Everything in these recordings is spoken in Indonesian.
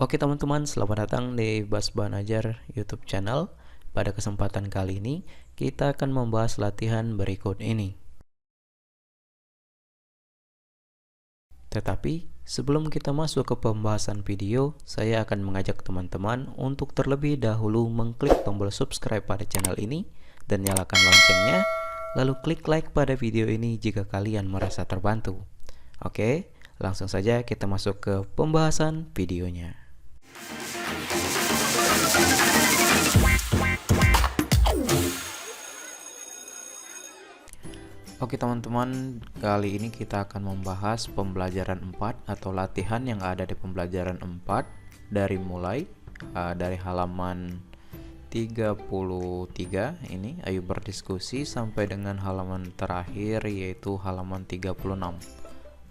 Oke teman-teman, selamat datang di Basban Ajar YouTube channel. Pada kesempatan kali ini, kita akan membahas latihan berikut ini. Tetapi, sebelum kita masuk ke pembahasan video, saya akan mengajak teman-teman untuk terlebih dahulu mengklik tombol subscribe pada channel ini dan nyalakan loncengnya, lalu klik like pada video ini jika kalian merasa terbantu. Oke, langsung saja kita masuk ke pembahasan videonya. Oke teman-teman, kali ini kita akan membahas pembelajaran 4 atau latihan yang ada di pembelajaran 4 dari mulai dari halaman 33 ini, ayo berdiskusi, sampai dengan halaman terakhir yaitu halaman 36.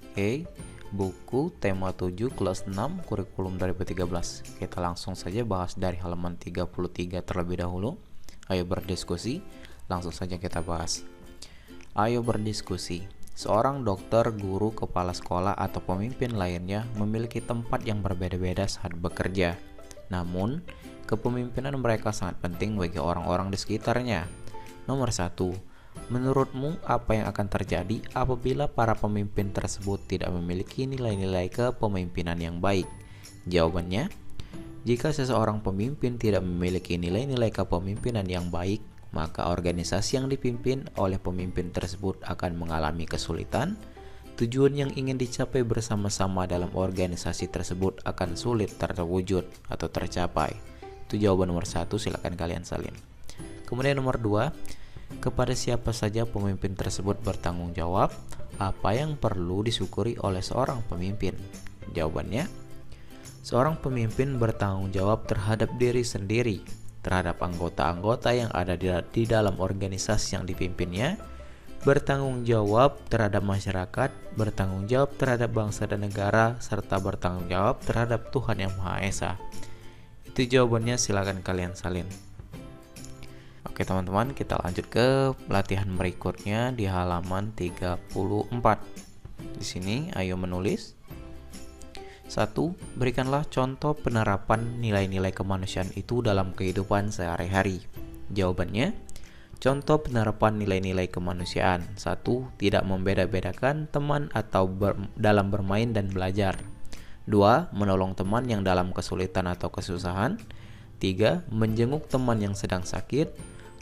Oke, buku tema 7 kelas 6 kurikulum 2013. Kita langsung saja bahas dari halaman 33 terlebih dahulu. Ayo berdiskusi, langsung saja kita bahas. Ayo berdiskusi. Seorang dokter, guru, kepala sekolah, atau pemimpin lainnya memiliki tempat yang berbeda-beda saat bekerja. Namun, kepemimpinan mereka sangat penting bagi orang-orang di sekitarnya. Nomor 1. Menurutmu, apa yang akan terjadi apabila para pemimpin tersebut tidak memiliki nilai-nilai kepemimpinan yang baik? Jawabannya, jika seseorang pemimpin tidak memiliki nilai-nilai kepemimpinan yang baik, maka organisasi yang dipimpin oleh pemimpin tersebut akan mengalami kesulitan. Tujuan yang ingin dicapai bersama-sama dalam organisasi tersebut akan sulit terwujud atau tercapai. Itu jawaban nomor 1, silakan kalian salin. Kemudian nomor 2, kepada siapa saja pemimpin tersebut bertanggung jawab? Apa yang perlu disyukuri oleh seorang pemimpin? Jawabannya, seorang pemimpin bertanggung jawab terhadap diri sendiri, terhadap anggota-anggota yang ada di dalam organisasi yang dipimpinnya, bertanggung jawab terhadap masyarakat, bertanggung jawab terhadap bangsa dan negara, serta bertanggung jawab terhadap Tuhan Yang Maha Esa. Itu jawabannya, silakan kalian salin. Oke teman-teman, kita lanjut ke latihan berikutnya di halaman 34. Di sini ayo menulis. 1. Berikanlah contoh penerapan nilai-nilai kemanusiaan itu dalam kehidupan sehari-hari. Jawabannya, contoh penerapan nilai-nilai kemanusiaan. 1. Tidak membeda-bedakan teman atau dalam bermain dan belajar. 2. Menolong teman yang dalam kesulitan atau kesusahan. 3. Menjenguk teman yang sedang sakit.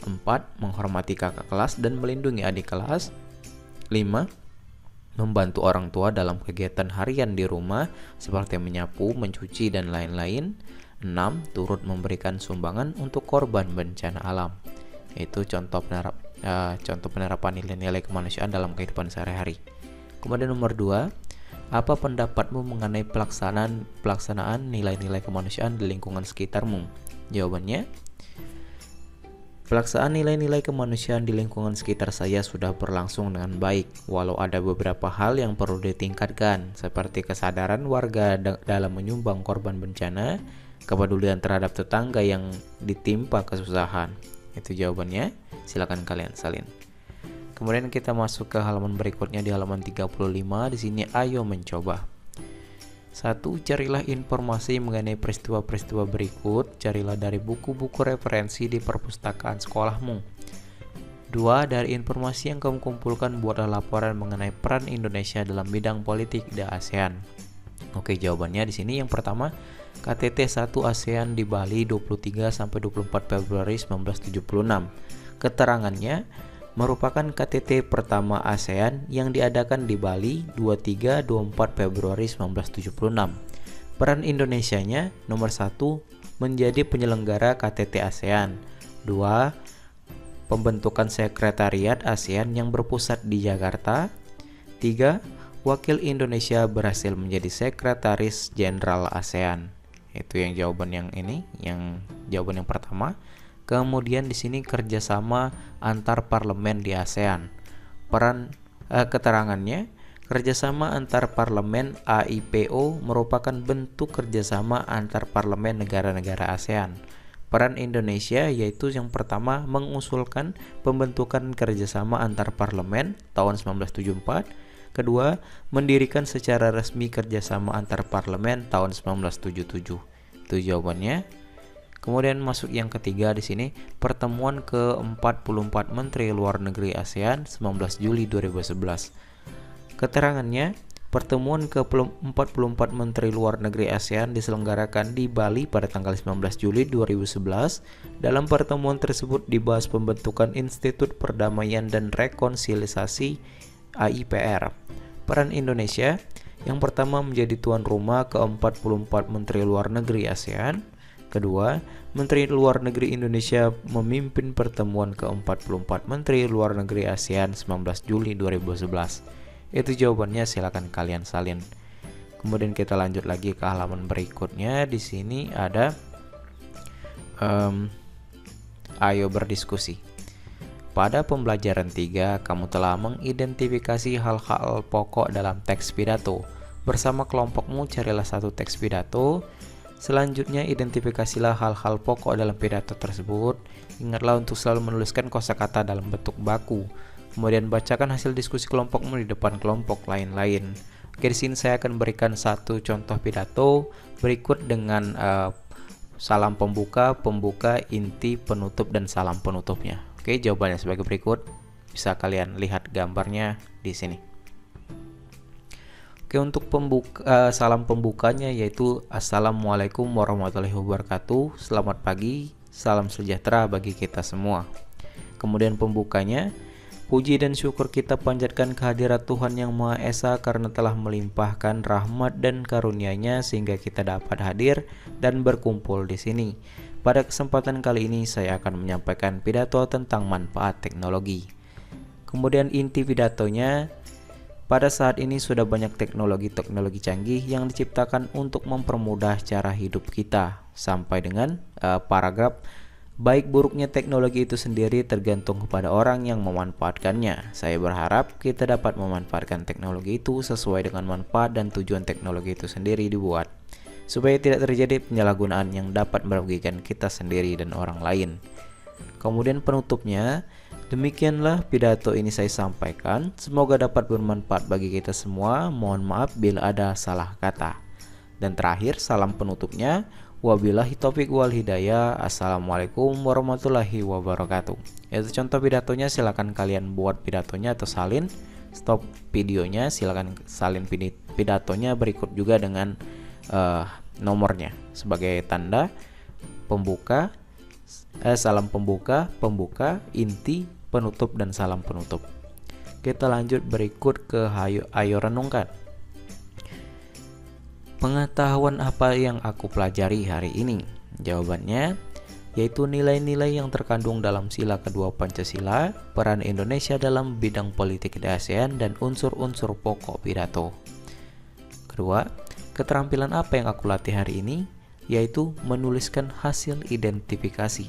4. Menghormati kakak kelas dan melindungi adik kelas. 5. Membantu orang tua dalam kegiatan harian di rumah seperti menyapu, mencuci, dan lain-lain. 6. Turut memberikan sumbangan untuk korban bencana alam. Itu contoh penerapan nilai-nilai kemanusiaan dalam kehidupan sehari-hari. Kemudian nomor 2, apa pendapatmu mengenai pelaksanaan nilai-nilai kemanusiaan di lingkungan sekitarmu? Jawabannya, pelaksanaan nilai-nilai kemanusiaan di lingkungan sekitar saya sudah berlangsung dengan baik, walau ada beberapa hal yang perlu ditingkatkan, seperti kesadaran warga dalam menyumbang korban bencana, kepedulian terhadap tetangga yang ditimpa kesusahan. Itu jawabannya, silakan kalian salin. Kemudian kita masuk ke halaman berikutnya di halaman 35. Di sini ayo mencoba. 1. Carilah informasi mengenai peristiwa-peristiwa berikut. Carilah dari buku-buku referensi di perpustakaan sekolahmu. 2. Dari informasi yang kamu kumpulkan, buatlah laporan mengenai peran Indonesia dalam bidang politik di ASEAN. Oke, jawabannya di sini yang pertama, KTT 1 ASEAN di Bali 23-24 Februari 1976. Keterangannya, merupakan KTT pertama ASEAN yang diadakan di Bali 23-24 Februari 1976. Peran Indonesianya, nomor 1, menjadi penyelenggara KTT ASEAN. 2. Pembentukan sekretariat ASEAN yang berpusat di Jakarta. 3. Wakil Indonesia berhasil menjadi sekretaris jenderal ASEAN. Itu yang jawaban yang ini, yang jawaban yang pertama. Kemudian di sini kerjasama antar parlemen di ASEAN. Keterangannya, kerjasama antar parlemen AIPO merupakan bentuk kerjasama antar parlemen negara-negara ASEAN. Peran Indonesia yaitu yang pertama mengusulkan pembentukan kerjasama antar parlemen tahun 1974. Kedua, mendirikan secara resmi kerjasama antar parlemen tahun 1977. Itu jawabannya. Kemudian masuk yang ketiga di sini, pertemuan ke-44 Menteri Luar Negeri ASEAN 19 Juli 2011. Keterangannya, pertemuan ke-44 Menteri Luar Negeri ASEAN diselenggarakan di Bali pada tanggal 19 Juli 2011. Dalam pertemuan tersebut dibahas pembentukan Institut Perdamaian dan Rekonsiliasi AIPR. Peran Indonesia, yang pertama menjadi tuan rumah ke-44 Menteri Luar Negeri ASEAN. Kedua, Menteri Luar Negeri Indonesia memimpin pertemuan ke-44 Menteri Luar Negeri ASEAN 19 Juli 2011. Itu jawabannya, silakan kalian salin. Kemudian kita lanjut lagi ke halaman berikutnya. Di sini ada ayo berdiskusi. Pada pembelajaran 3, kamu telah mengidentifikasi hal-hal pokok dalam teks pidato. Bersama kelompokmu carilah satu teks pidato. Selanjutnya, identifikasilah hal-hal pokok dalam pidato tersebut. Ingatlah untuk selalu menuliskan kosakata dalam bentuk baku. Kemudian bacakan hasil diskusi kelompokmu di depan kelompok lain-lain. Oke, di sini saya akan berikan satu contoh pidato berikut dengan salam pembuka, inti, penutup, dan salam penutupnya. Oke, jawabannya sebagai berikut. Bisa kalian lihat gambarnya di sini. Oke, untuk salam pembukanya yaitu Assalamualaikum warahmatullahi wabarakatuh. Selamat pagi, salam sejahtera bagi kita semua. Kemudian pembukanya, puji dan syukur kita panjatkan kehadirat Tuhan Yang Maha Esa karena telah melimpahkan rahmat dan karunia-Nya sehingga kita dapat hadir dan berkumpul di sini. Pada kesempatan kali ini saya akan menyampaikan pidato tentang manfaat teknologi. Kemudian inti pidatonya, pada saat ini sudah banyak teknologi canggih yang diciptakan untuk mempermudah cara hidup kita. Sampai dengan paragraf, baik buruknya teknologi itu sendiri tergantung kepada orang yang memanfaatkannya. Saya berharap kita dapat memanfaatkan teknologi itu sesuai dengan manfaat dan tujuan teknologi itu sendiri dibuat, supaya tidak terjadi penyalahgunaan yang dapat merugikan kita sendiri dan orang lain. Kemudian penutupnya, demikianlah pidato ini saya sampaikan. Semoga dapat bermanfaat bagi kita semua. Mohon maaf bila ada salah kata. Dan terakhir, salam penutupnya, wabillahi taufiq wal hidayah. Assalamualaikum warahmatullahi wabarakatuh. Itu contoh pidatonya, silakan kalian buat pidatonya atau salin. Stop videonya, silakan salin pidatonya berikut juga dengan nomornya sebagai tanda pembuka, salam pembuka, inti, penutup, dan salam penutup. Kita lanjut berikut ke ayo renungkan. Pengetahuan apa yang aku pelajari hari ini? Jawabannya yaitu nilai-nilai yang terkandung dalam sila kedua Pancasila, peran Indonesia dalam bidang politik di ASEAN, dan unsur-unsur pokok pidato. Kedua, keterampilan apa yang aku latih hari ini? Yaitu menuliskan hasil identifikasi.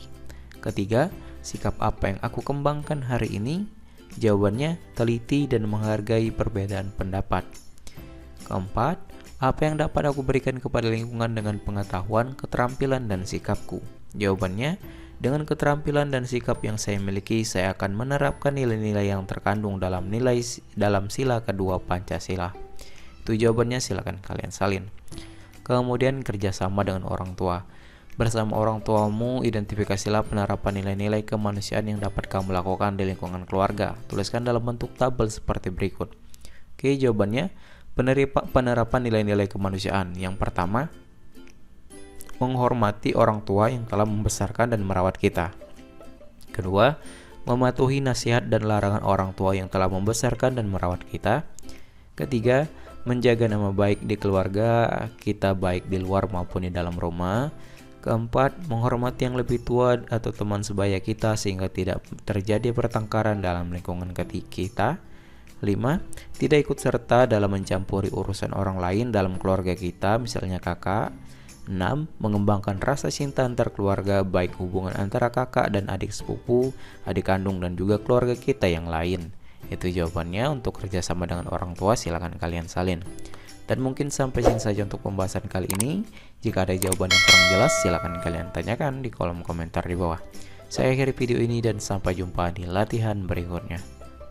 Ketiga, sikap apa yang aku kembangkan hari ini? Jawabannya, teliti dan menghargai perbedaan pendapat. Keempat, apa yang dapat aku berikan kepada lingkungan dengan pengetahuan, keterampilan, dan sikapku? Jawabannya, dengan keterampilan dan sikap yang saya miliki, saya akan menerapkan nilai-nilai yang terkandung dalam sila kedua Pancasila. Itu jawabannya, silakan kalian salin. Kemudian kerjasama dengan orang tua. Bersama orang tuamu, identifikasilah penerapan nilai-nilai kemanusiaan yang dapat kamu lakukan di lingkungan keluarga. Tuliskan dalam bentuk tabel seperti berikut. Oke, jawabannya, penerapan nilai-nilai kemanusiaan. Yang pertama, menghormati orang tua yang telah membesarkan dan merawat kita. Kedua, mematuhi nasihat dan larangan orang tua yang telah membesarkan dan merawat kita. Ketiga, menjaga nama baik di keluarga kita, baik di luar maupun di dalam rumah. Keempat, menghormati yang lebih tua atau teman sebaya kita sehingga tidak terjadi pertengkaran dalam lingkungan kita. 5. Tidak ikut serta dalam mencampuri urusan orang lain dalam keluarga kita, misalnya kakak. 6. Mengembangkan rasa cinta antar keluarga, baik hubungan antara kakak dan adik sepupu, adik kandung, dan juga keluarga kita yang lain. Itu jawabannya. Untuk kerjasama dengan orang tua, silakan kalian salin. Dan mungkin sampai sini saja untuk pembahasan kali ini. Jika ada jawaban yang kurang jelas, silakan kalian tanyakan di kolom komentar di bawah. Saya akhiri video ini dan sampai jumpa di latihan berikutnya.